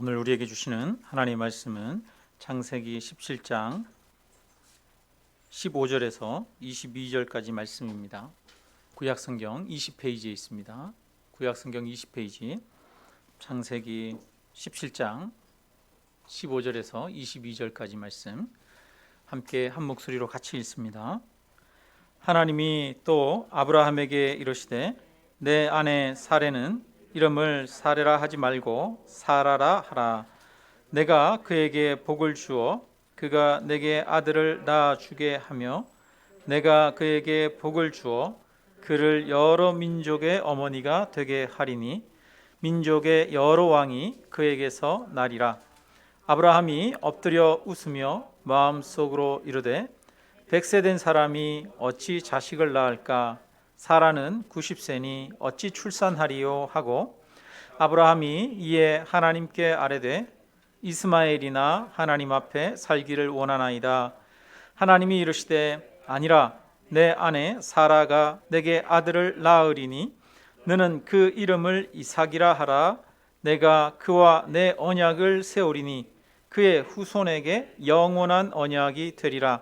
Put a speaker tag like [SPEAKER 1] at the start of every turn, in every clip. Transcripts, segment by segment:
[SPEAKER 1] 오늘 우리에게 주시는 하나님의 말씀은 창세기 17장 15절에서 22절까지 말씀입니다. 구약성경 20페이지에 있습니다. 구약성경 20페이지 창세기 17장 15절에서 22절까지 말씀 함께 한 목소리로 같이 읽습니다. 하나님이 또 아브라함에게 이르시되 내 아내 사레는 이름을 사레라 하지 말고 사라라 하라. 내가 그에게 복을 주어 그가 내게 아들을 낳아 주게 하며 내가 그에게 복을 주어 그를 여러 민족의 어머니가 되게 하리니 민족의 여러 왕이 그에게서 나리라. 아브라함이 엎드려 웃으며 마음속으로 이르되 100세 된 사람이 어찌 자식을 낳을까? 사라는 90세니 어찌 출산하리요? 하고 아브라함이 이에 하나님께 아뢰되 이스마엘이나 하나님 앞에 살기를 원하나이다. 하나님이 이르시되 아니라 내 아내 사라가 내게 아들을 낳으리니 너는 그 이름을 이삭이라 하라. 내가 그와 내 언약을 세우리니 그의 후손에게 영원한 언약이 되리라.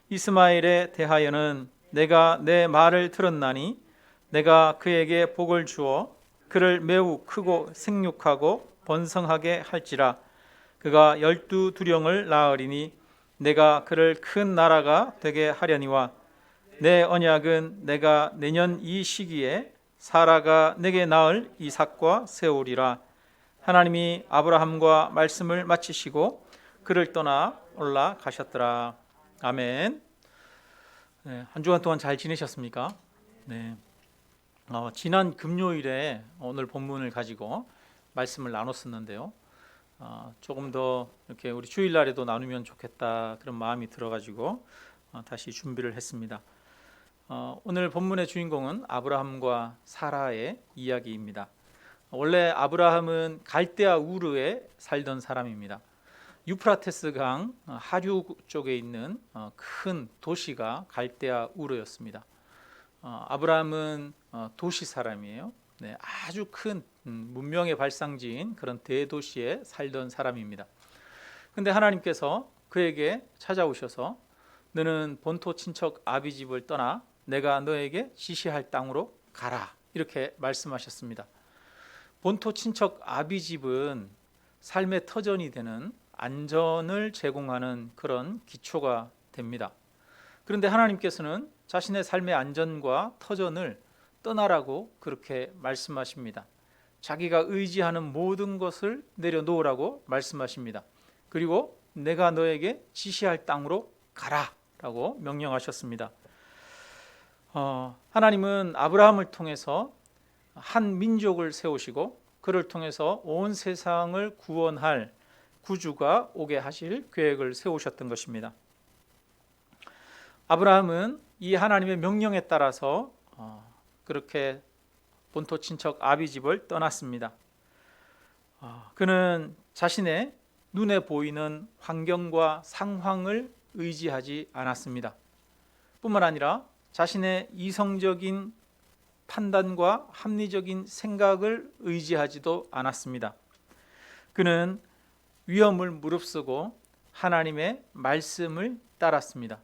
[SPEAKER 1] 이스마엘에 대하여는 내가 내 말을 들었나니 내가 그에게 복을 주어 그를 매우 크고 생육하고 번성하게 할지라. 그가 12두령을 낳으리니 내가 그를 큰 나라가 되게 하려니와 내 언약은 내가 내년 이 시기에 사라가 내게 낳을 이삭과 세우리라. 하나님이 아브라함과 말씀을 마치시고 그를 떠나 올라가셨더라. 아멘. 한 주간 동안 잘 지내셨습니까? 네. 지난 금요일에 오늘 본문을 가지고 말씀을 나눴었는데요. 조금 더 이렇게 우리 주일날에도 나누면 좋겠다 그런 마음이 들어가지고 다시 준비를 했습니다. 오늘 본문의 주인공은 아브라함과 사라의 이야기입니다. 원래 아브라함은 갈대아 우르에 살던 사람입니다. 유프라테스 강 하류 쪽에 있는 큰 도시가 갈대아 우르였습니다. 아브라함은 도시 사람이에요. 네, 아주 큰 문명의 발상지인 그런 대도시에 살던 사람입니다. 그런데 하나님께서 그에게 찾아오셔서 너는 본토 친척 아비 집을 떠나 내가 너에게 지시할 땅으로 가라 이렇게 말씀하셨습니다. 본토 친척 아비 집은 삶의 터전이 되는 안전을 제공하는 그런 기초가 됩니다. 그런데 하나님께서는 자신의 삶의 안전과 터전을 떠나라고 그렇게 말씀하십니다. 자기가 의지하는 모든 것을 내려놓으라고 말씀하십니다. 그리고 내가 너에게 지시할 땅으로 가라라고 명령하셨습니다. 하나님은 아브라함을 통해서 한 민족을 세우시고 그를 통해서 온 세상을 구원할 구주가 오게 하실 계획을 세우셨던 것입니다. 아브라함은 이 하나님의 명령에 따라서 그렇게 본토 친척 아비 집을 떠났습니다. 그는 자신의 눈에 보이는 환경과 상황을 의지하지 않았습니다. 뿐만 아니라 자신의 이성적인 판단과 합리적인 생각을 의지하지도 않았습니다. 그는 위험을 무릅쓰고 하나님의 말씀을 따랐습니다.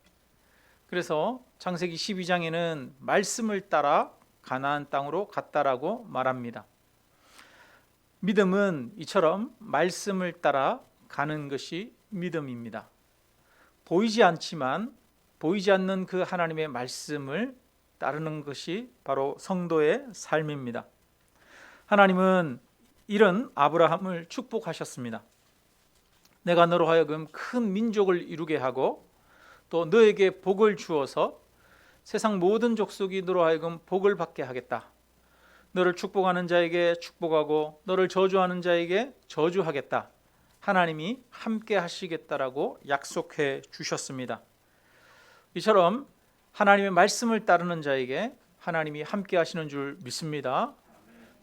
[SPEAKER 1] 그래서 창세기 12장에는 말씀을 따라 가나안 땅으로 갔다라고 말합니다. 믿음은 이처럼 말씀을 따라 가는 것이 믿음입니다. 보이지 않지만 보이지 않는 그 하나님의 말씀을 따르는 것이 바로 성도의 삶입니다. 하나님은 이런 아브라함을 축복하셨습니다. 내가 너로 하여금 큰 민족을 이루게 하고 또 너에게 복을 주어서 세상 모든 족속이 너로 하여금 복을 받게 하겠다. 너를 축복하는 자에게 축복하고 너를 저주하는 자에게 저주하겠다. 하나님이 함께 하시겠다라고 약속해 주셨습니다. 이처럼 하나님의 말씀을 따르는 자에게 하나님이 함께 하시는 줄 믿습니다.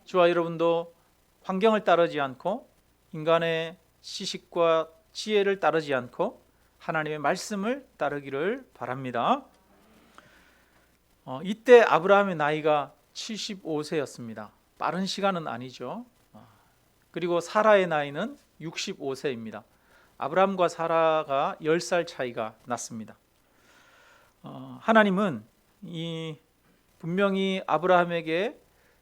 [SPEAKER 1] 저와 여러분도 환경을 따르지 않고 인간의 지식과 지혜를 따르지 않고 하나님의 말씀을 따르기를 바랍니다. 이때 아브라함의 나이가 75세였습니다. 빠른 시간은 아니죠. 그리고 사라의 나이는 65세입니다. 아브라함과 사라가 10살 차이가 났습니다. 하나님은 분명히 아브라함에게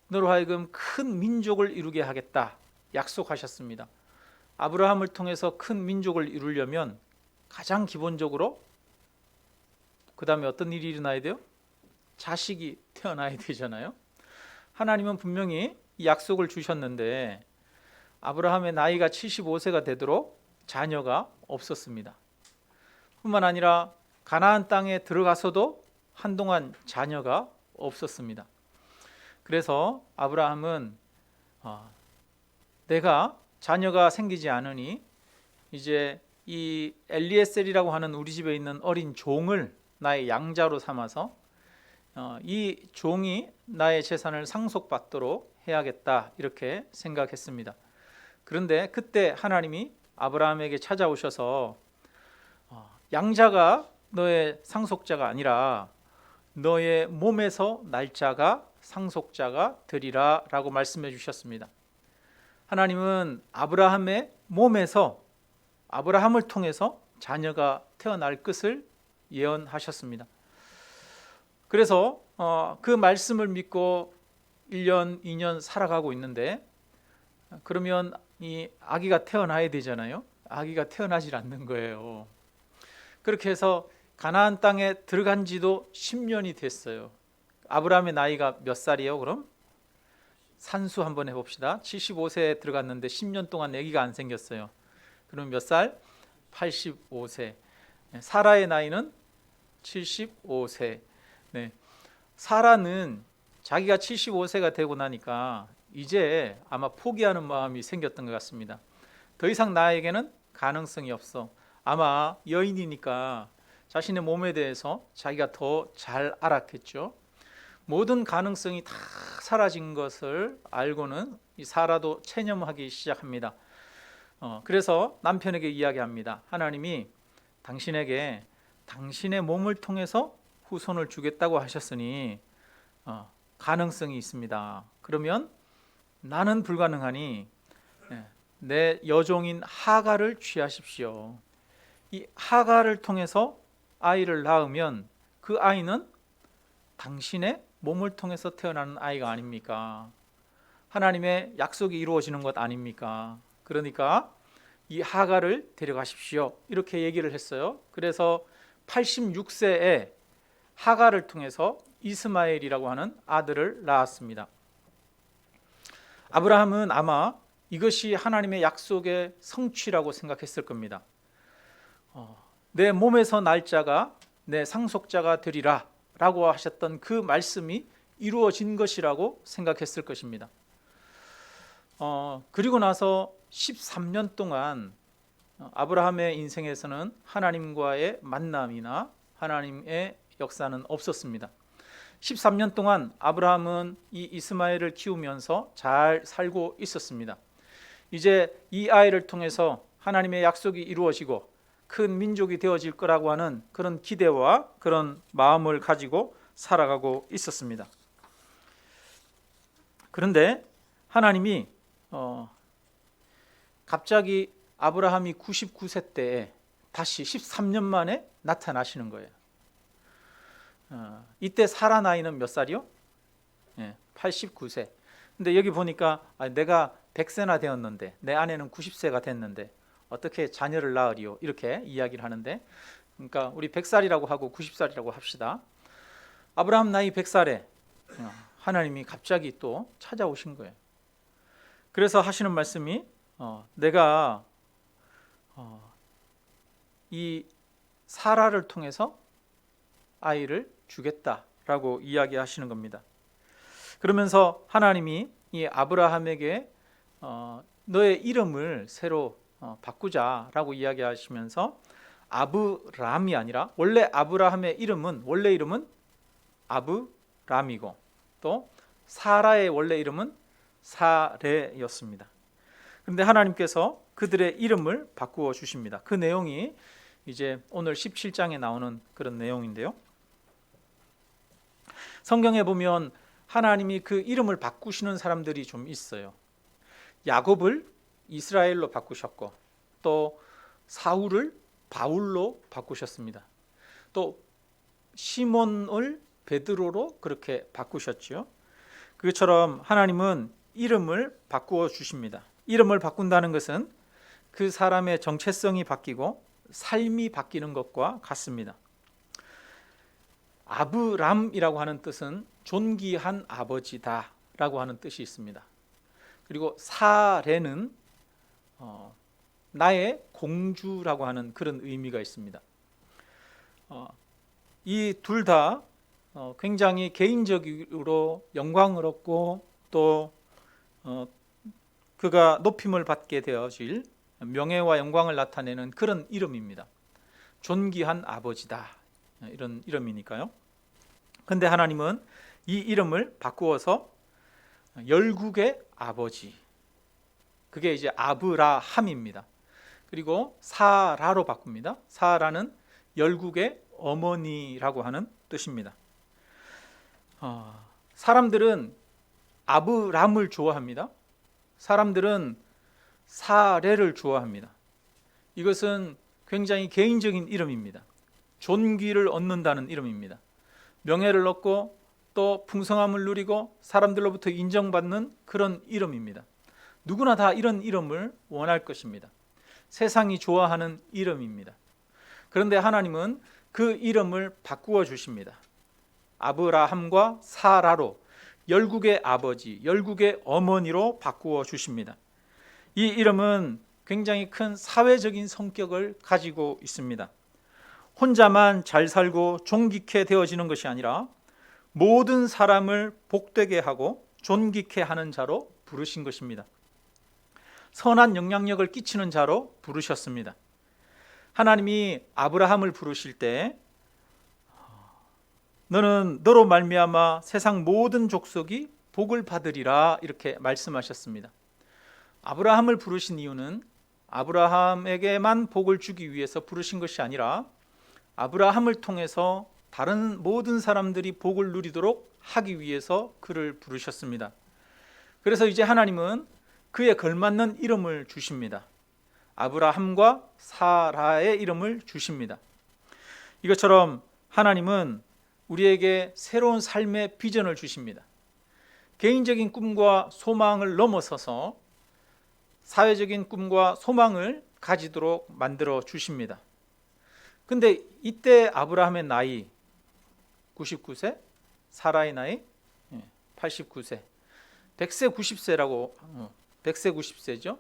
[SPEAKER 1] 너로 하여금 큰 민족을 이루게 하겠다 약속하셨습니다. 아브라함을 통해서 큰 민족을 이루려면 가장 기본적으로 그 다음에 어떤 일이 일어나야 돼요? 자식이 태어나야 되잖아요. 하나님은 분명히 이 약속을 주셨는데 아브라함의 나이가 75세가 되도록 자녀가 없었습니다. 뿐만 아니라 가나안 땅에 들어가서도 한동안 자녀가 없었습니다. 그래서 아브라함은 내가 자녀가 생기지 않으니 이제 이 엘리에셀이라고 하는 우리 집에 있는 어린 종을 나의 양자로 삼아서 이 종이 나의 재산을 상속받도록 해야겠다 이렇게 생각했습니다. 그런데 그때 하나님이 아브라함에게 찾아오셔서 양자가 너의 상속자가 아니라 너의 몸에서 날 자가 상속자가 되리라 라고 말씀해 주셨습니다. 하나님은 아브라함의 몸에서 아브라함을 통해서 자녀가 태어날 것을 예언하셨습니다. 그래서 그 말씀을 믿고 1년, 2년 살아가고 있는데 그러면 이 아기가 태어나야 되잖아요. 아기가 태어나질 않는 거예요. 그렇게 해서 가나안 땅에 들어간 지도 10년이 됐어요. 아브라함의 나이가 몇 살이에요? 그럼 산수 한번 해봅시다. 75세에 들어갔는데 10년 동안 아기가 안 생겼어요. 그럼 몇 살? 85세. 사라의 나이는 75세. 네. 사라는 자기가 75세가 되고 나니까 이제 아마 포기하는 마음이 생겼던 것 같습니다. 더 이상 나에게는 가능성이 없어. 아마 여인이니까 자신의 몸에 대해서 자기가 더 잘 알았겠죠. 모든 가능성이 다 사라진 것을 알고는 이 사라도 체념하기 시작합니다. 그래서 남편에게 이야기합니다. 하나님이 당신에게 당신의 몸을 통해서 후손을 주겠다고 하셨으니 가능성이 있습니다. 그러면 나는 불가능하니 내 여종인 하갈을 취하십시오. 이 하갈을 통해서 아이를 낳으면 그 아이는 당신의 몸을 통해서 태어나는 아이가 아닙니까? 하나님의 약속이 이루어지는 것 아닙니까? 그러니까 이 하갈을 데려가십시오. 이렇게 얘기를 했어요. 그래서 86세에 하갈을 통해서 이스마엘이라고 하는 아들을 낳았습니다. 아브라함은 아마 이것이 하나님의 약속의 성취라고 생각했을 겁니다. 내 몸에서 날 자가 내 상속자가 되리라 라고 하셨던 그 말씀이 이루어진 것이라고 생각했을 것입니다. 그리고 나서 13년 동안 아브라함의 인생에서는 하나님과의 만남이나 하나님의 역사는 없었습니다. 13년 동안 아브라함은 이 이스마엘을 키우면서 잘 살고 있었습니다. 이제 이 아이를 통해서 하나님의 약속이 이루어지고 큰 민족이 되어질 거라고 하는 그런 기대와 그런 마음을 가지고 살아가고 있었습니다. 그런데 하나님이 갑자기 아브라함이 99세 때에 다시 13년 만에 나타나시는 거예요. 이때 사라 나이는 몇 살이요? 89세. 근데 여기 보니까 내가 100세나 되었는데 내 아내는 90세가 됐는데 어떻게 자녀를 낳으리요? 이렇게 이야기를 하는데, 그러니까 우리 100살이라고 하고 90살이라고 합시다. 아브라함 나이 100살에 하나님이 갑자기 또 찾아오신 거예요. 그래서 하시는 말씀이 내가 이 사라를 통해서 아이를 주겠다라고 이야기하시는 겁니다. 그러면서 하나님이 이 아브라함에게 너의 이름을 새로 바꾸자라고 이야기하시면서 아브람이 아니라 원래 아브라함의 이름은 원래 이름은 아브람이고 또 사라의 원래 이름은 사레였습니다. 그런데 하나님께서 그들의 이름을 바꾸어 주십니다. 그 내용이 이제 오늘 17장에 나오는 그런 내용인데요. 성경에 보면 하나님이 그 이름을 바꾸시는 사람들이 좀 있어요. 야곱을 이스라엘로 바꾸셨고, 또 사울을 바울로 바꾸셨습니다. 또 시몬을 베드로로 그렇게 바꾸셨죠. 그것처럼 하나님은 이름을 바꾸어 주십니다. 이름을 바꾼다는 것은 그 사람의 정체성이 바뀌고 삶이 바뀌는 것과 같습니다. 아브람이라고 하는 뜻은 존귀한 아버지다 라고 하는 뜻이 있습니다. 그리고 사레는 나의 공주라고 하는 그런 의미가 있습니다. 이 둘 다 굉장히 개인적으로 영광을 얻고 또 그가 높임을 받게 되어질 명예와 영광을 나타내는 그런 이름입니다. 존귀한 아버지다, 이런 이름이니까요. 근데 하나님은 이 이름을 바꾸어서 열국의 아버지, 그게 이제 아브라함입니다. 그리고 사라로 바꿉니다. 사라는 열국의 어머니라고 하는 뜻입니다. 사람들은 아브람을 좋아합니다. 사람들은 사레를 좋아합니다. 이것은 굉장히 개인적인 이름입니다. 존귀를 얻는다는 이름입니다. 명예를 얻고 또 풍성함을 누리고 사람들로부터 인정받는 그런 이름입니다. 누구나 다 이런 이름을 원할 것입니다. 세상이 좋아하는 이름입니다. 그런데 하나님은 그 이름을 바꾸어 주십니다. 아브라함과 사라로 열국의 아버지, 열국의 어머니로 바꾸어 주십니다. 이 이름은 굉장히 큰 사회적인 성격을 가지고 있습니다. 혼자만 잘 살고 존귀케 되어지는 것이 아니라 모든 사람을 복되게 하고 존귀케 하는 자로 부르신 것입니다. 선한 영향력을 끼치는 자로 부르셨습니다. 하나님이 아브라함을 부르실 때 너는 너로 말미암아 세상 모든 족속이 복을 받으리라 이렇게 말씀하셨습니다. 아브라함을 부르신 이유는 아브라함에게만 복을 주기 위해서 부르신 것이 아니라 아브라함을 통해서 다른 모든 사람들이 복을 누리도록 하기 위해서 그를 부르셨습니다. 그래서 이제 하나님은 그에 걸맞는 이름을 주십니다. 아브라함과 사라의 이름을 주십니다. 이것처럼 하나님은 우리에게 새로운 삶의 비전을 주십니다. 개인적인 꿈과 소망을 넘어서서 사회적인 꿈과 소망을 가지도록 만들어 주십니다. 근데 이때 아브라함의 나이 99세, 사라의 나이 89세, 100세 90세라고 100세 90세죠.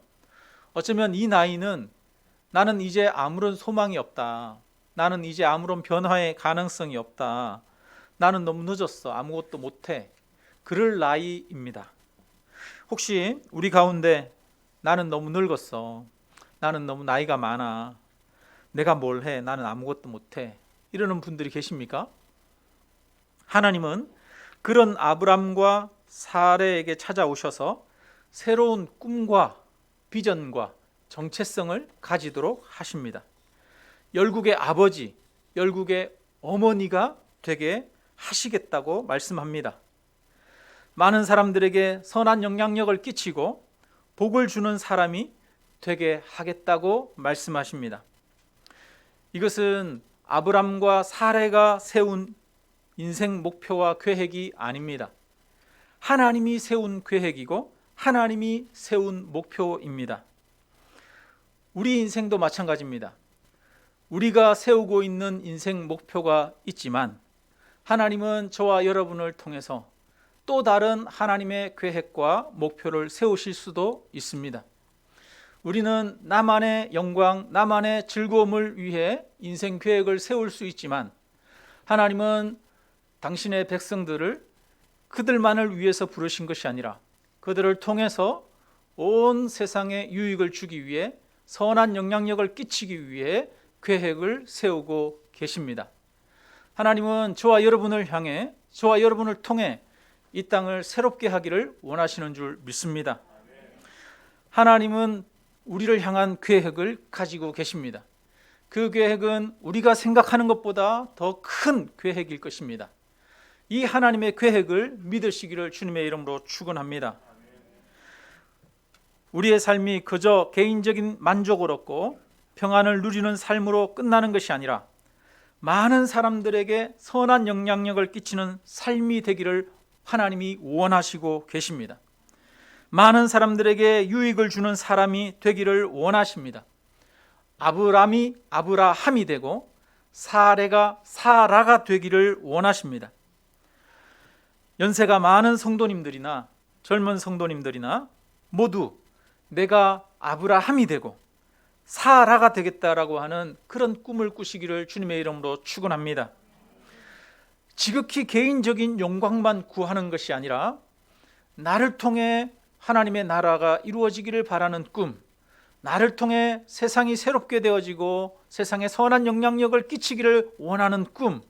[SPEAKER 1] 어쩌면 이 나이는 나는 이제 아무런 소망이 없다, 나는 이제 아무런 변화의 가능성이 없다, 나는 너무 늦었어, 아무것도 못해, 그럴 나이입니다. 혹시 우리 가운데 나는 너무 늙었어, 나는 너무 나이가 많아, 내가 뭘 해, 나는 아무것도 못해, 이러는 분들이 계십니까? 하나님은 그런 아브람과 사레에게 찾아오셔서 새로운 꿈과 비전과 정체성을 가지도록 하십니다. 열국의 아버지, 열국의 어머니가 되게 하시겠다고 말씀합니다. 많은 사람들에게 선한 영향력을 끼치고 복을 주는 사람이 되게 하겠다고 말씀하십니다. 이것은 아브람과 사레가 세운 인생 목표와 계획이 아닙니다. 하나님이 세운 계획이고 하나님이 세운 목표입니다. 우리 인생도 마찬가지입니다. 우리가 세우고 있는 인생 목표가 있지만 하나님은 저와 여러분을 통해서 또 다른 하나님의 계획과 목표를 세우실 수도 있습니다. 우리는 나만의 영광, 나만의 즐거움을 위해 인생 계획을 세울 수 있지만 하나님은 당신의 백성들을 그들만을 위해서 부르신 것이 아니라 그들을 통해서 온 세상에 유익을 주기 위해 선한 영향력을 끼치기 위해 계획을 세우고 계십니다. 하나님은 저와 여러분을 향해, 저와 여러분을 통해 이 땅을 새롭게 하기를 원하시는 줄 믿습니다. 하나님은 우리를 향한 계획을 가지고 계십니다. 그 계획은 우리가 생각하는 것보다 더 큰 계획일 것입니다. 이 하나님의 계획을 믿으시기를 주님의 이름으로 축원합니다. 우리의 삶이 그저 개인적인 만족을 얻고 평안을 누리는 삶으로 끝나는 것이 아니라 많은 사람들에게 선한 영향력을 끼치는 삶이 되기를 하나님이 원하시고 계십니다. 많은 사람들에게 유익을 주는 사람이 되기를 원하십니다. 아브람이 아브라함이 되고 사레가 사라가 되기를 원하십니다. 연세가 많은 성도님들이나 젊은 성도님들이나 모두 내가 아브라함이 되고 사라가 되겠다라고 하는 그런 꿈을 꾸시기를 주님의 이름으로 축원합니다. 지극히 개인적인 영광만 구하는 것이 아니라 나를 통해 하나님의 나라가 이루어지기를 바라는 꿈, 나를 통해 세상이 새롭게 되어지고 세상에 선한 영향력을 끼치기를 원하는 꿈,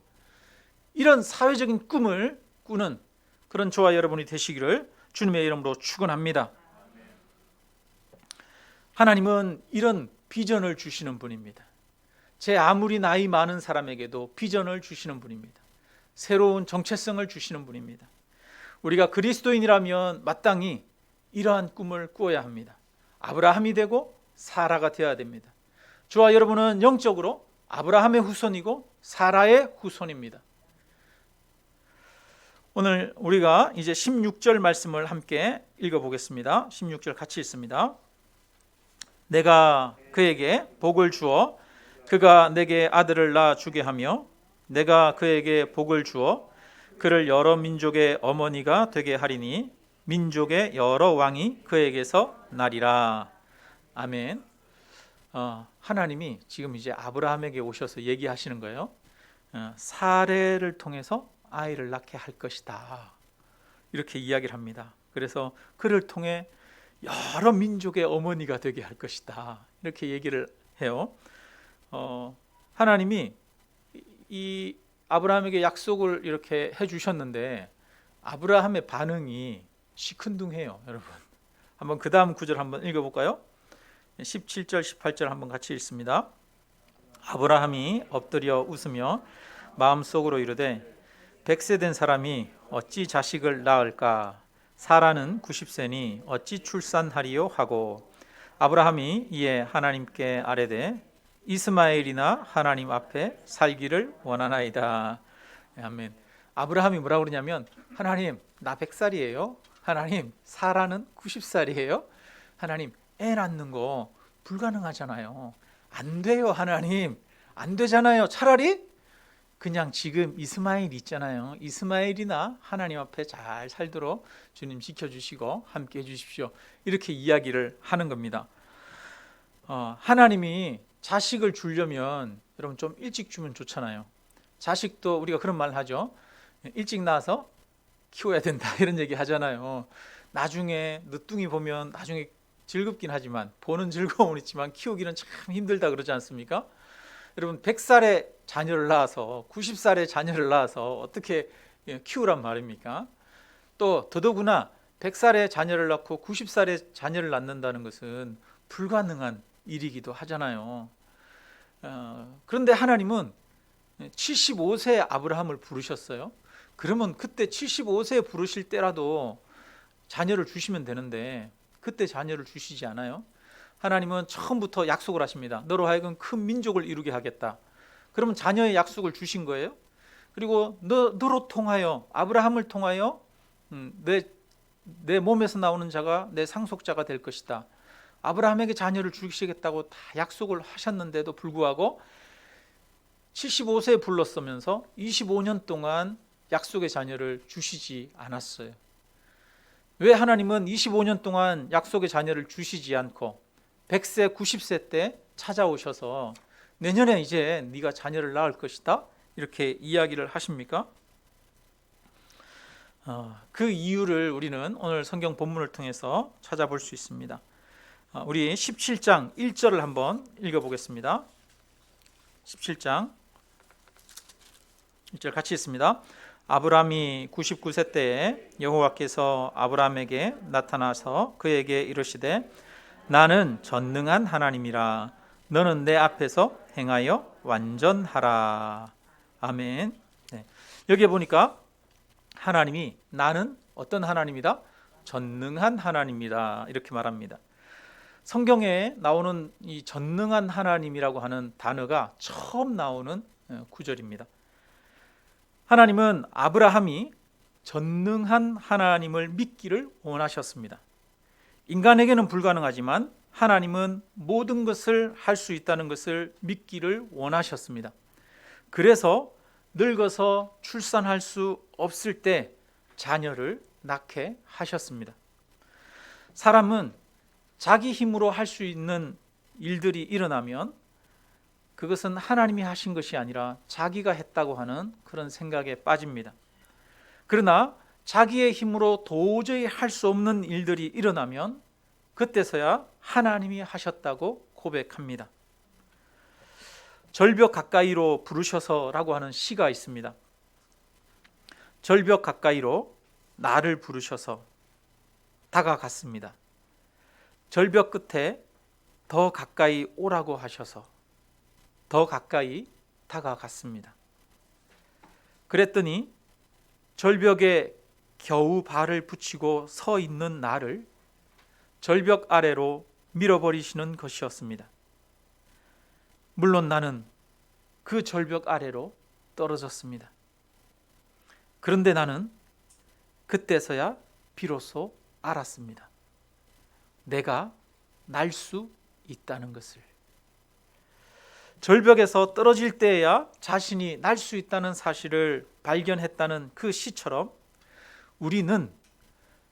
[SPEAKER 1] 이런 사회적인 꿈을 꾸는 그런 저와 여러분이 되시기를 주님의 이름으로 축원합니다. 하나님은 이런 비전을 주시는 분입니다. 제 아무리 나이 많은 사람에게도 비전을 주시는 분입니다. 새로운 정체성을 주시는 분입니다. 우리가 그리스도인이라면 마땅히 이러한 꿈을 꾸어야 합니다. 아브라함이 되고 사라가 되어야 됩니다. 저와 여러분은 영적으로 아브라함의 후손이고 사라의 후손입니다. 오늘 우리가 이제 16절 말씀을 함께 읽어보겠습니다. 16절 같이 읽습니다. 내가 그에게 복을 주어 그가 내게 아들을 낳아 주게 하며 내가 그에게 복을 주어 그를 여러 민족의 어머니가 되게 하리니 민족의 여러 왕이 그에게서 나리라. 아멘. 하나님이 지금 이제 아브라함에게 오셔서 얘기하시는 거예요. 사레를 통해서 아이를 낳게 할 것이다. 이렇게 이야기를 합니다. 그래서 그를 통해 여러 민족의 어머니가 되게 할 것이다. 이렇게 얘기를 해요. 하나님이 이 아브라함에게 약속을 이렇게 해주셨는데 아브라함의 반응이 시큰둥해요. 여러분, 한번 그 다음 구절 한번 읽어볼까요? 17절 18절 한번 같이 읽습니다. 아브라함이 엎드려 웃으며 마음속으로 이르되 100세 된 사람이 어찌 자식을 낳을까? 사라는 90세니 어찌 출산하리요 하고 아브라함이 이에 하나님께 아뢰되 이스마엘이나 하나님 앞에 살기를 원하나이다. 아멘. 아브라함이 뭐라고 그러냐면 하나님 나 100살이에요. 하나님 사라는 90살이에요. 하나님 애 낳는 거 불가능하잖아요. 안 돼요. 하나님 안 되잖아요. 차라리 그냥 지금 이스마엘 있잖아요. 이스마엘이나 하나님 앞에 잘 살도록 주님 지켜주시고 함께 해주십시오. 이렇게 이야기를 하는 겁니다. 하나님이 자식을 주려면 여러분 좀 일찍 주면 좋잖아요. 자식도 우리가 그런 말 하죠. 일찍 낳아서 키워야 된다 이런 얘기 하잖아요. 나중에 늦둥이 보면 나중에 즐겁긴 하지만 보는 즐거움은 있지만 키우기는 참 힘들다 그러지 않습니까? 여러분 100살의 자녀를 낳아서 90살의 자녀를 낳아서 어떻게 키우란 말입니까? 또 더더구나 100살의 자녀를 낳고 90살의 자녀를 낳는다는 것은 불가능한 일이기도 하잖아요. 그런데 하나님은 75세 아브라함을 부르셨어요. 그러면 그때 75세 부르실 때라도 자녀를 주시면 되는데 그때 자녀를 주시지 않아요? 하나님은 처음부터 약속을 하십니다. 너로 하여금 큰 민족을 이루게 하겠다. 그러면 자녀의 약속을 주신 거예요. 그리고 너로 통하여 아브라함을 통하여 내 몸에서 나오는 자가 내 상속자가 될 것이다. 아브라함에게 자녀를 주시겠다고 다 약속을 하셨는데도 불구하고 75세에 불렀으면서 25년 동안 약속의 자녀를 주시지 않았어요. 왜 하나님은 25년 동안 약속의 자녀를 주시지 않고 100세, 90세 때 찾아오셔서 내년에 이제 네가 자녀를 낳을 것이다 이렇게 이야기를 하십니까? 그 이유를 우리는 오늘 성경 본문을 통해서 찾아볼 수 있습니다. 우리 17장 1절을 한번 읽어보겠습니다. 17장 1절 같이 읽습니다. 아브람이 99세 때에 여호와께서 아브람에게 나타나서 그에게 이르시되 나는 전능한 하나님이라 너는 내 앞에서 행하여 완전하라. 아멘. 네. 여기에 보니까 하나님이 나는 어떤 하나님이다? 전능한 하나님이다 이렇게 말합니다. 성경에 나오는 이 전능한 하나님이라고 하는 단어가 처음 나오는 구절입니다. 하나님은 아브라함이 전능한 하나님을 믿기를 원하셨습니다. 인간에게는 불가능하지만 하나님은 모든 것을 할 수 있다는 것을 믿기를 원하셨습니다. 그래서 늙어서 출산할 수 없을 때 자녀를 낳게 하셨습니다. 사람은 자기 힘으로 할 수 있는 일들이 일어나면 그것은 하나님이 하신 것이 아니라 자기가 했다고 하는 그런 생각에 빠집니다. 그러나 자기의 힘으로 도저히 할 수 없는 일들이 일어나면 그때서야 하나님이 하셨다고 고백합니다. 절벽 가까이로 부르셔서라고 하는 시가 있습니다. 절벽 가까이로 나를 부르셔서 다가갔습니다. 절벽 끝에 더 가까이 오라고 하셔서 더 가까이 다가갔습니다. 그랬더니 절벽에 겨우 발을 붙이고 서 있는 나를 절벽 아래로 밀어버리시는 것이었습니다. 물론 나는 그 절벽 아래로 떨어졌습니다. 그런데 나는 그때서야 비로소 알았습니다. 내가 날 수 있다는 것을. 절벽에서 떨어질 때에야 자신이 날 수 있다는 사실을 발견했다는 그 시처럼 우리는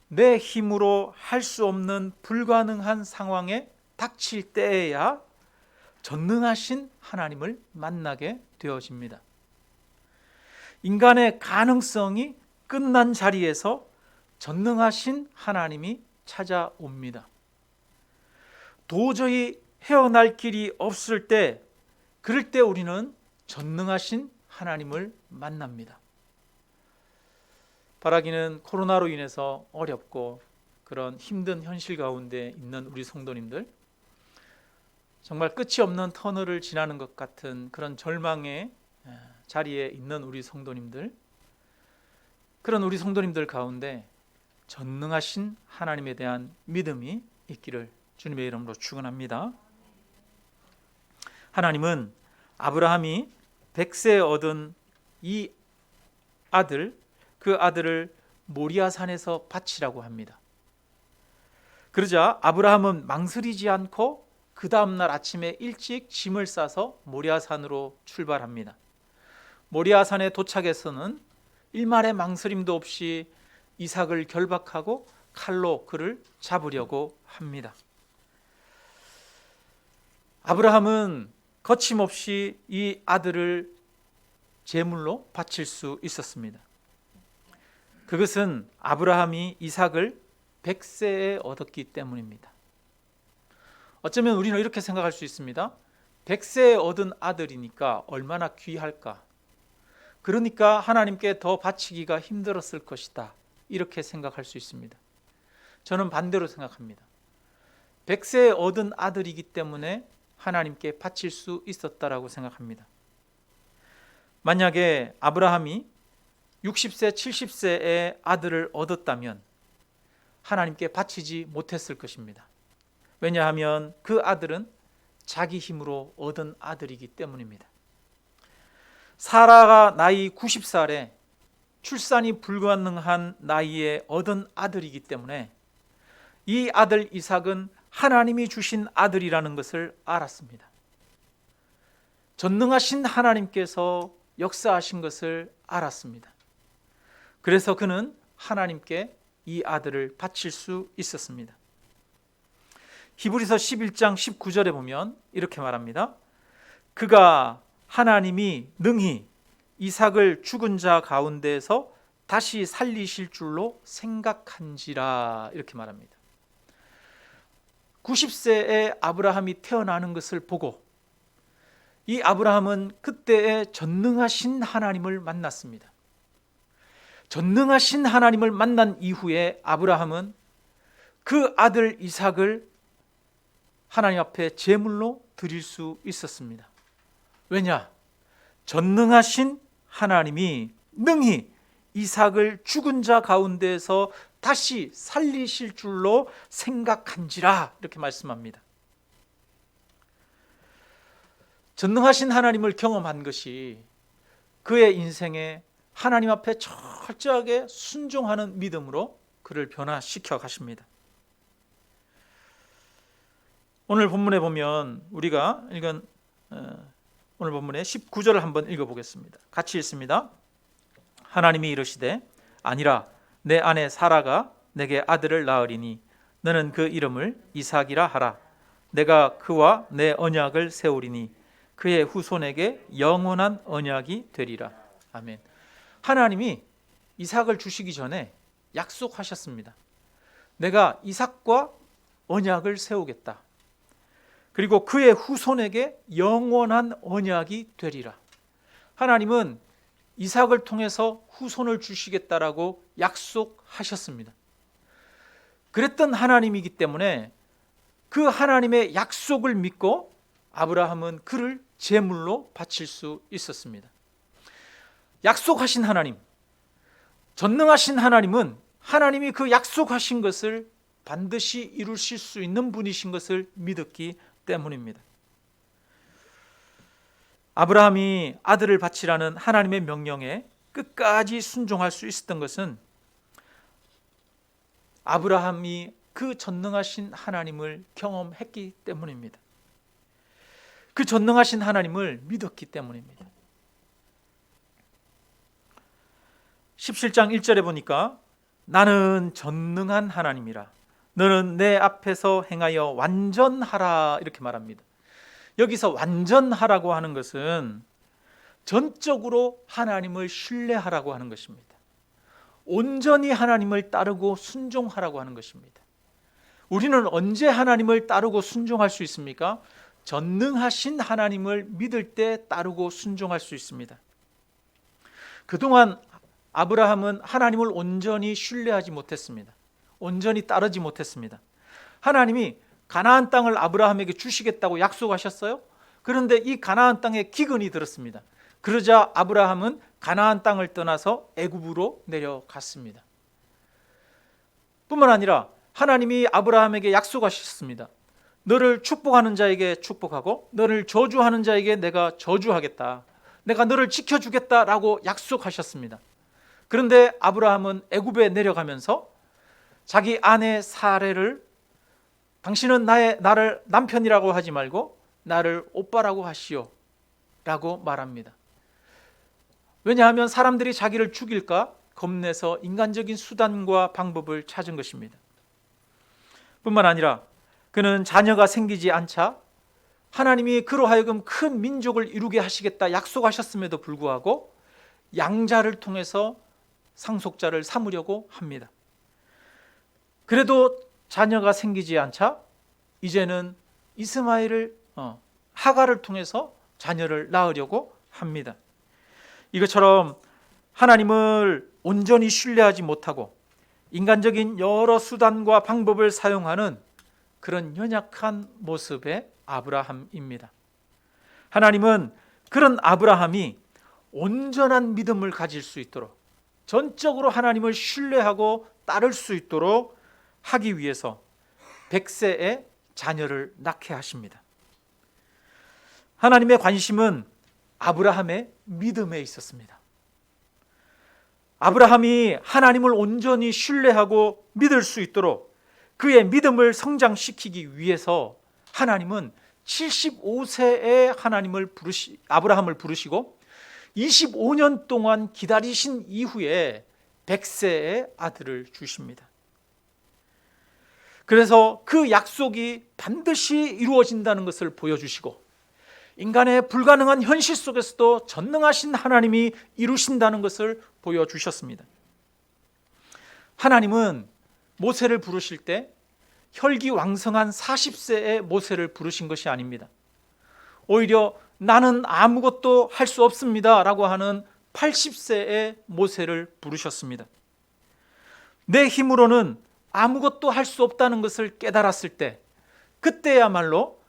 [SPEAKER 1] 내 힘으로 할 수 없는 불가능한 상황에 닥칠 때에야 전능하신 하나님을 만나게 되어집니다. 인간의 가능성이 끝난 자리에서 전능하신 하나님이 찾아옵니다. 도저히 헤어날 길이 없을 때, 그럴 때 우리는 전능하신 하나님을 만납니다. 바라기는 코로나로 인해서 어렵고 그런 힘든 현실 가운데 있는 우리 성도님들, 정말 끝이 없는 터널을 지나는 것 같은 그런 절망의 자리에 있는 우리 성도님들, 그런 우리 성도님들 가운데 전능하신 하나님에 대한 믿음이 있기를 주님의 이름으로 축원합니다. 하나님은 아브라함이 100세에 얻은 이 아들, 그 아들을 모리아산에서 바치라고 합니다. 그러자 아브라함은 망설이지 않고 그 다음날 아침에 일찍 짐을 싸서 모리아산으로 출발합니다. 모리아산에 도착해서는 일말의 망설임도 없이 이삭을 결박하고 칼로 그를 잡으려고 합니다. 아브라함은 거침없이 이 아들을 제물로 바칠 수 있었습니다. 그것은 아브라함이 이삭을 100세에 얻었기 때문입니다. 어쩌면 우리는 이렇게 생각할 수 있습니다. 100세에 얻은 아들이니까 얼마나 귀할까? 그러니까 하나님께 더 바치기가 힘들었을 것이다. 이렇게 생각할 수 있습니다. 저는 반대로 생각합니다. 100세에 얻은 아들이기 때문에 하나님께 바칠 수 있었다라고 생각합니다. 만약에 아브라함이 60세, 70세의 아들을 얻었다면 하나님께 바치지 못했을 것입니다. 왜냐하면 그 아들은 자기 힘으로 얻은 아들이기 때문입니다. 사라가 나이 90살에 출산이 불가능한 나이에 얻은 아들이기 때문에 이 아들 이삭은 하나님이 주신 아들이라는 것을 알았습니다. 전능하신 하나님께서 역사하신 것을 알았습니다. 그래서 그는 하나님께 이 아들을 바칠 수 있었습니다. 히브리서 11장 19절에 보면 이렇게 말합니다. 그가 하나님이 능히 이삭을 죽은 자 가운데에서 다시 살리실 줄로 생각한지라, 이렇게 말합니다. 90세에 아브라함이 태어나는 것을 보고 이 아브라함은 그때의 전능하신 하나님을 만났습니다. 전능하신 하나님을 만난 이후에 아브라함은 그 아들 이삭을 하나님 앞에 제물로 드릴 수 있었습니다. 왜냐? 전능하신 하나님이 능히 이삭을 죽은 자 가운데에서 다시 살리실 줄로 생각한지라, 이렇게 말씀합니다. 전능하신 하나님을 경험한 것이 그의 인생에 하나님 앞에 철저하게 순종하는 믿음으로 그를 변화시켜 가십니다. 오늘 본문에 보면 우리가 읽은 오늘 본문의 19절을 한번 읽어보겠습니다. 같이 읽습니다. 하나님이 이르시되 아니라 내 아내 사라가 내게 아들을 낳으리니 너는 그 이름을 이삭이라 하라. 내가 그와 내 언약을 세우리니 그의 후손에게 영원한 언약이 되리라. 아멘. 하나님이 이삭을 주시기 전에 약속하셨습니다. 내가 이삭과 언약을 세우겠다. 그리고 그의 후손에게 영원한 언약이 되리라. 하나님은 이삭을 통해서 후손을 주시겠다라고 약속하셨습니다. 그랬던 하나님이기 때문에 그 하나님의 약속을 믿고 아브라함은 그를 제물로 바칠 수 있었습니다. 약속하신 하나님, 전능하신 하나님은 하나님이 그 약속하신 것을 반드시 이루실 수 있는 분이신 것을 믿었기 때문입니다. 아브라함이 아들을 바치라는 하나님의 명령에 끝까지 순종할 수 있었던 것은 아브라함이 그 전능하신 하나님을 경험했기 때문입니다. 그 전능하신 하나님을 믿었기 때문입니다. 17장 1절에 보니까 나는 전능한 하나님이라 너는 내 앞에서 행하여 완전하라 이렇게 말합니다. 여기서 완전하라고 하는 것은 전적으로 하나님을 신뢰하라고 하는 것입니다. 온전히 하나님을 따르고 순종하라고 하는 것입니다. 우리는 언제 하나님을 따르고 순종할 수 있습니까? 전능하신 하나님을 믿을 때 따르고 순종할 수 있습니다. 그동안 아브라함은 하나님을 온전히 신뢰하지 못했습니다. 온전히 따르지 못했습니다. 하나님이 가나안 땅을 아브라함에게 주시겠다고 약속하셨어요. 그런데 이 가나안 땅에 기근이 들었습니다. 그러자 아브라함은 가나안 땅을 떠나서 애굽으로 내려갔습니다. 뿐만 아니라 하나님이 아브라함에게 약속하셨습니다. 너를 축복하는 자에게 축복하고 너를 저주하는 자에게 내가 저주하겠다. 내가 너를 지켜주겠다라고 약속하셨습니다. 그런데 아브라함은 애굽에 내려가면서 자기 아내 사레를 당신은 나를 남편이라고 하지 말고 나를 오빠라고 하시오 라고 말합니다. 왜냐하면 사람들이 자기를 죽일까 겁내서 인간적인 수단과 방법을 찾은 것입니다. 뿐만 아니라 그는 자녀가 생기지 않자 하나님이 그로 하여금 큰 민족을 이루게 하시겠다 약속하셨음에도 불구하고 양자를 통해서 상속자를 삼으려고 합니다. 그래도 자녀가 생기지 않자 이제는 이스마엘을 하가를 통해서 자녀를 낳으려고 합니다. 이것처럼 하나님을 온전히 신뢰하지 못하고 인간적인 여러 수단과 방법을 사용하는 그런 연약한 모습의 아브라함입니다. 하나님은 그런 아브라함이 온전한 믿음을 가질 수 있도록 전적으로 하나님을 신뢰하고 따를 수 있도록 하기 위해서 100세의 자녀를 낳게 하십니다. 하나님의 관심은 아브라함의 믿음에 있었습니다. 아브라함이 하나님을 온전히 신뢰하고 믿을 수 있도록 그의 믿음을 성장시키기 위해서 하나님은 75세에 아브라함을 부르시고 25년 동안 기다리신 이후에 100세의 아들을 주십니다. 그래서 그 약속이 반드시 이루어진다는 것을 보여주시고 인간의 불가능한 현실 속에서도 전능하신 하나님이 이루신다는 것을 보여주셨습니다. 하나님은 모세를 부르실 때 혈기왕성한 40세의 모세를 부르신 것이 아닙니다. 오히려 나는 아무것도 할 수 없습니다 라고 하는 80세의 모세를 부르셨습니다. 내 힘으로는 아무것도 할 수 없다는 것을 깨달았을 때 그때야말로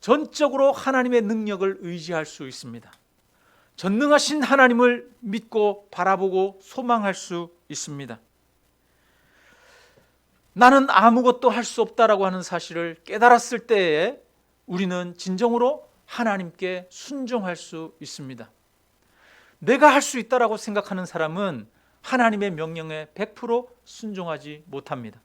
[SPEAKER 1] 전적으로 하나님의 능력을 의지할 수 있습니다. 전능하신 하나님을 믿고 바라보고 소망할 수 있습니다. 나는 아무것도 할 수 없다라고 하는 사실을 깨달았을 때에 우리는 진정으로 하나님께 순종할 수 있습니다. 내가 할 수 있다라고 생각하는 사람은 하나님의 명령에 100% 순종하지 못합니다.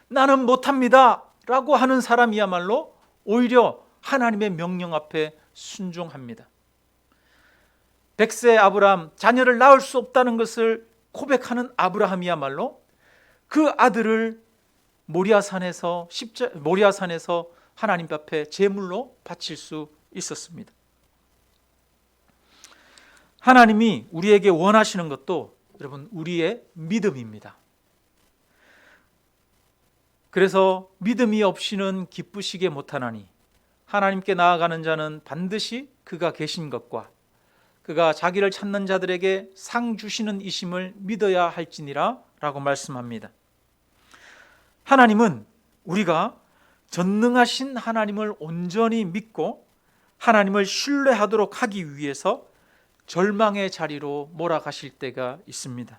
[SPEAKER 1] 나는 못합니다 라고 하는 사람이야말로 오히려 하나님의 명령 앞에 순종합니다. 100세 아브라함, 자녀를 낳을 수 없다는 것을 고백하는 아브라함이야말로 그 아들을 모리아산에서 하나님 앞에 제물로 바칠 수 있었습니다. 하나님이 우리에게 원하시는 것도 여러분 우리의 믿음입니다. 그래서 믿음이 없이는 기쁘시게 못하나니 하나님께 나아가는 자는 반드시 그가 계신 것과 그가 자기를 찾는 자들에게 상 주시는 이심을 믿어야 할지니라 라고 말씀합니다. 하나님은 우리가 전능하신 하나님을 온전히 믿고 하나님을 신뢰하도록 하기 위해서 절망의 자리로 몰아가실 때가 있습니다.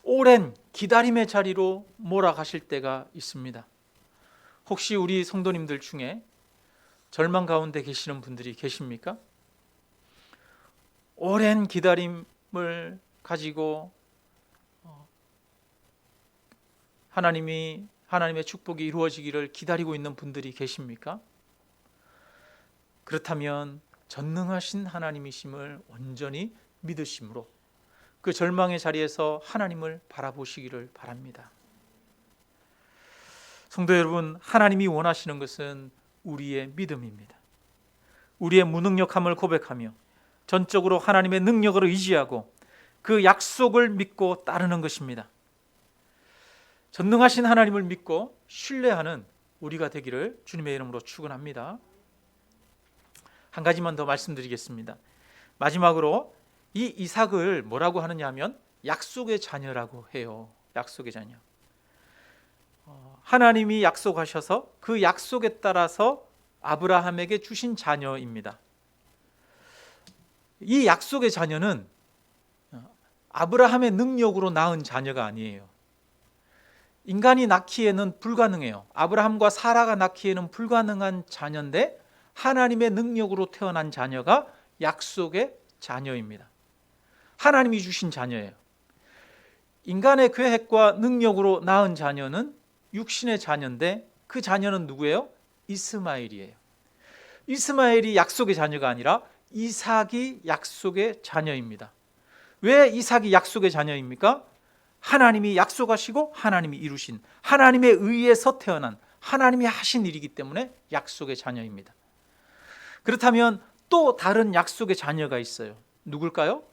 [SPEAKER 1] 오랜 기다림의 자리로 몰아가실 때가 있습니다. 혹시 우리 성도님들 중에 절망 가운데 계시는 분들이 계십니까? 오랜 기다림을 가지고 하나님의 축복이 이루어지기를 기다리고 있는 분들이 계십니까? 그렇다면 전능하신 하나님이심을 온전히 믿으심으로 그 절망의 자리에서 하나님을 바라보시기를 바랍니다. 성도 여러분, 하나님이 원하시는 것은 우리의 믿음입니다. 우리의 무능력함을 고백하며 전적으로 하나님의 능력을 의지하고 그 약속을 믿고 따르는 것입니다. 전능하신 하나님을 믿고 신뢰하는 우리가 되기를 주님의 이름으로 축원합니다. 한 가지만 더 말씀드리겠습니다. 마지막으로 이 이삭을 뭐라고 하느냐 하면 약속의 자녀라고 해요. 약속의 자녀. 하나님이 약속하셔서 그 약속에 따라서 아브라함에게 주신 자녀입니다. 이 약속의 자녀는 아브라함의 능력으로 낳은 자녀가 아니에요. 인간이 낳기에는 불가능해요. 아브라함과 사라가 낳기에는 불가능한 자녀인데 하나님의 능력으로 태어난 자녀가 약속의 자녀입니다. 하나님이 주신 자녀예요. 인간의 계획과 능력으로 낳은 자녀는 육신의 자녀인데 그 자녀는 누구예요? 이스마엘이에요. 이스마엘이 약속의 자녀가 아니라 이삭이 약속의 자녀입니다. 왜 이삭이 약속의 자녀입니까? 하나님이 약속하시고 하나님이 이루신, 하나님에 의해서 태어난, 하나님이 하신 일이기 때문에 약속의 자녀입니다. 그렇다면 또 다른 약속의 자녀가 있어요. 누굴까요?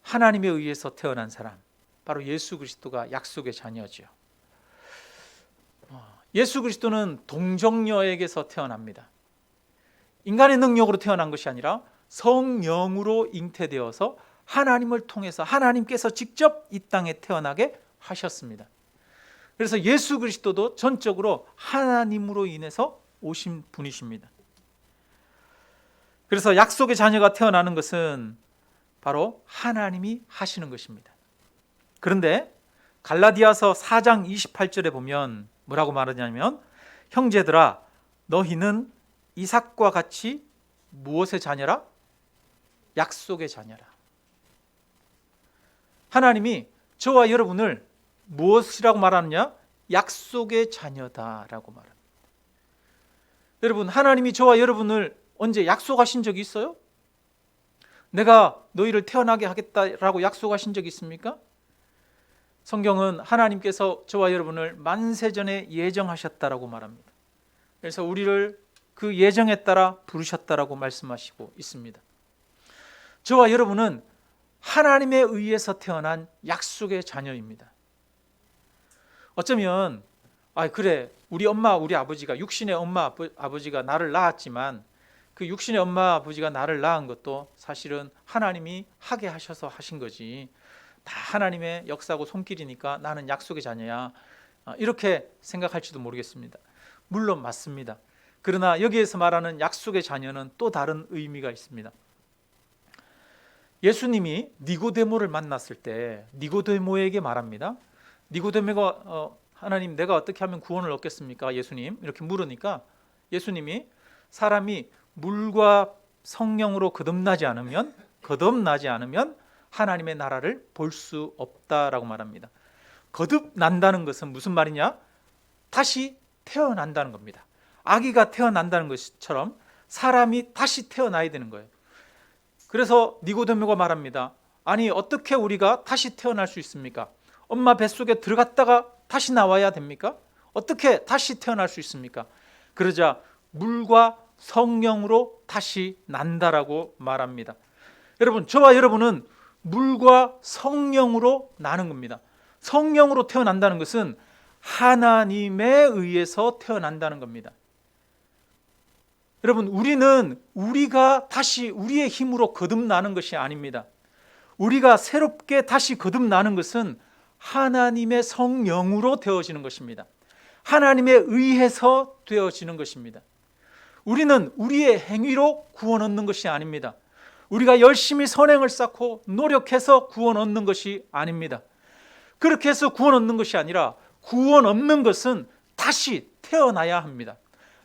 [SPEAKER 1] 하나님에 의해서 태어난 사람, 바로 예수 그리스도가 약속의 자녀죠. 예수 그리스도는 동정녀에게서 태어납니다. 인간의 능력으로 태어난 것이 아니라 성령으로 잉태되어서 하나님을 통해서 하나님께서 직접 이 땅에 태어나게 하셨습니다. 그래서 예수 그리스도도 전적으로 하나님으로 인해서 오신 분이십니다. 그래서 약속의 자녀가 태어나는 것은 바로 하나님이 하시는 것입니다. 그런데 갈라디아서 4장 28절에 보면 뭐라고 말하냐면, 형제들아 너희는 이삭과 같이 무엇의 자녀라? 약속의 자녀라. 하나님이 저와 여러분을 무엇이라고 말하느냐? 약속의 자녀다라고 말합니다. 여러분, 하나님이 저와 여러분을 언제 약속하신 적이 있어요? 내가 너희를 태어나게 하겠다라고 약속하신 적이 있습니까? 성경은 하나님께서 저와 여러분을 만세전에 예정하셨다라고 말합니다. 그래서 우리를 그 예정에 따라 부르셨다라고 말씀하시고 있습니다. 저와 여러분은 하나님에 의해서 태어난 약속의 자녀입니다. 어쩌면 그래, 우리 엄마 우리 아버지가, 육신의 엄마 아버지가 나를 낳았지만 그 육신의 엄마 아버지가 나를 낳은 것도 사실은 하나님이 하게 하셔서 하신 거지, 다 하나님의 역사고 손길이니까 나는 약속의 자녀야, 이렇게 생각할지도 모르겠습니다. 물론 맞습니다. 그러나 여기에서 말하는 약속의 자녀는 또 다른 의미가 있습니다. 예수님이 니고데모를 만났을 때 니고데모에게 말합니다. 니고데모가 하나님, 내가 어떻게 하면 구원을 얻겠습니까? 예수님 이렇게 물으니까 예수님이 사람이 물과 성령으로 거듭나지 않으면 하나님의 나라를 볼 수 없다라고 말합니다. 거듭난다는 것은 무슨 말이냐? 다시 태어난다는 겁니다. 아기가 태어난다는 것처럼 사람이 다시 태어나야 되는 거예요. 그래서 니고데모가 말합니다. 아니, 어떻게 우리가 다시 태어날 수 있습니까? 엄마 뱃속에 들어갔다가 다시 나와야 됩니까? 어떻게 다시 태어날 수 있습니까? 그러자 물과 성령으로 다시 난다라고 말합니다. 여러분, 저와 여러분은 물과 성령으로 나는 겁니다. 성령으로 태어난다는 것은 하나님에 의해서 태어난다는 겁니다. 여러분, 우리가 다시 우리의 힘으로 거듭나는 것이 아닙니다. 우리가 새롭게 다시 거듭나는 것은 하나님의 성령으로 되어지는 것입니다. 하나님에 의해서 되어지는 것입니다. 우리는 우리의 행위로 구원 얻는 것이 아닙니다. 우리가 열심히 선행을 쌓고 노력해서 구원 얻는 것이 아닙니다. 그렇게 해서 구원 얻는 것이 아니라 구원 얻는 것은 다시 태어나야 합니다.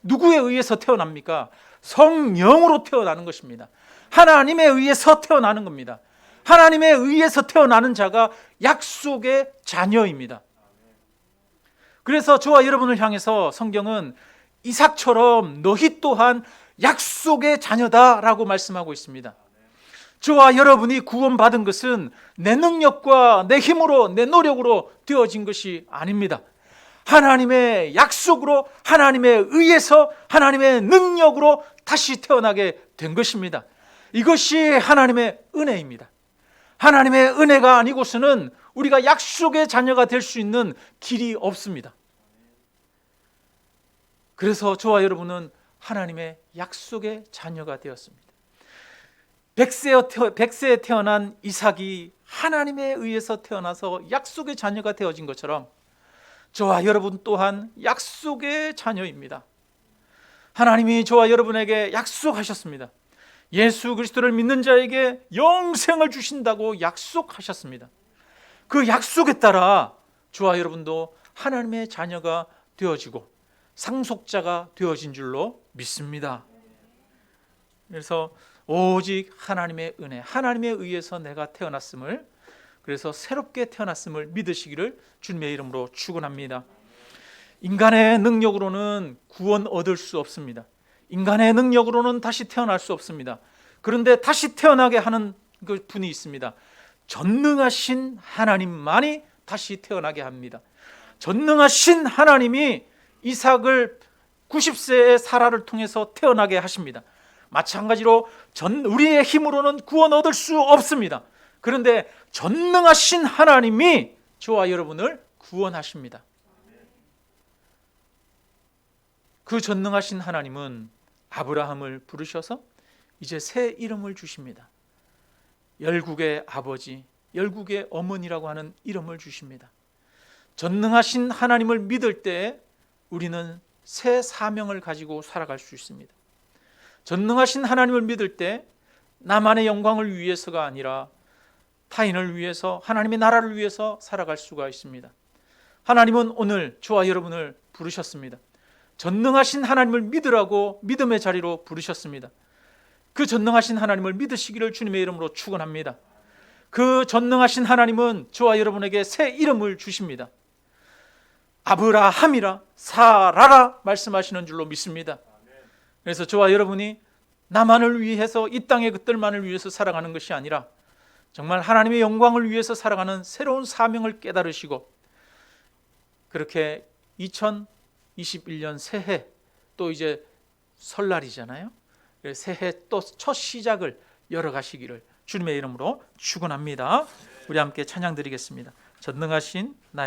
[SPEAKER 1] 누구에 의해서 태어납니까? 성령으로 태어나는 것입니다. 하나님에 의해서 태어나는 겁니다. 하나님에 의해서 태어나는 자가 약속의 자녀입니다. 그래서 저와 여러분을 향해서 성경은 이삭처럼 너희 또한 약속의 자녀다라고 말씀하고 있습니다. 저와 여러분이 구원받은 것은 내 능력과 내 힘으로, 내 노력으로 되어진 것이 아닙니다. 하나님의 약속으로, 하나님에 의해서, 하나님의 능력으로 다시 태어나게 된 것입니다. 이것이 하나님의 은혜입니다. 하나님의 은혜가 아니고서는 우리가 약속의 자녀가 될 수 있는 길이 없습니다. 그래서 저와 여러분은 하나님의 약속의 자녀가 되었습니다. 100세에 태어난 이삭이 하나님에 의해서 태어나서 약속의 자녀가 되어진 것처럼 저와 여러분 또한 약속의 자녀입니다. 하나님이 저와 여러분에게 약속하셨습니다. 예수 그리스도를 믿는 자에게 영생을 주신다고 약속하셨습니다. 그 약속에 따라 저와 여러분도 하나님의 자녀가 되어지고 상속자가 되어진 줄로 믿습니다. 그래서 오직 하나님의 은혜, 하나님에 의해서 내가 태어났음을, 그래서 새롭게 태어났음을 믿으시기를 주님의 이름으로 축원합니다. 인간의 능력으로는 구원 얻을 수 없습니다. 인간의 능력으로는 다시 태어날 수 없습니다. 그런데 다시 태어나게 하는 그 분이 있습니다. 전능하신 하나님만이 다시 태어나게 합니다. 전능하신 하나님이 이삭을 90세의 사라를 통해서 태어나게 하십니다. 마찬가지로 우리의 힘으로는 구원 얻을 수 없습니다. 그런데 전능하신 하나님이 저와 여러분을 구원하십니다. 그 전능하신 하나님은 아브라함을 부르셔서 이제 새 이름을 주십니다. 열국의 아버지, 열국의 어머니라고 하는 이름을 주십니다. 전능하신 하나님을 믿을 때 우리는 새 사명을 가지고 살아갈 수 있습니다. 전능하신 하나님을 믿을 때 나만의 영광을 위해서가 아니라 타인을 위해서, 하나님의 나라를 위해서 살아갈 수가 있습니다. 하나님은 오늘 저와 여러분을 부르셨습니다. 전능하신 하나님을 믿으라고 믿음의 자리로 부르셨습니다. 그 전능하신 하나님을 믿으시기를 주님의 이름으로 축원합니다. 그 전능하신 하나님은 저와 여러분에게 새 이름을 주십니다. 아브라함이라 사라라 말씀하시는 줄로 믿습니다. 그래서 저와 여러분이 나만을 위해서, 이 땅의 것들만을 위해서 살아가는 것이 아니라 정말 하나님의 영광을 위해서 살아가는 새로운 사명을 깨달으시고, 그렇게 2021년 새해, 또 이제 설날이잖아요. 새해 또 첫 시작을 열어가시기를 주님의 이름으로 축원합니다. 우리 함께 찬양 드리겠습니다. 전능하신 나의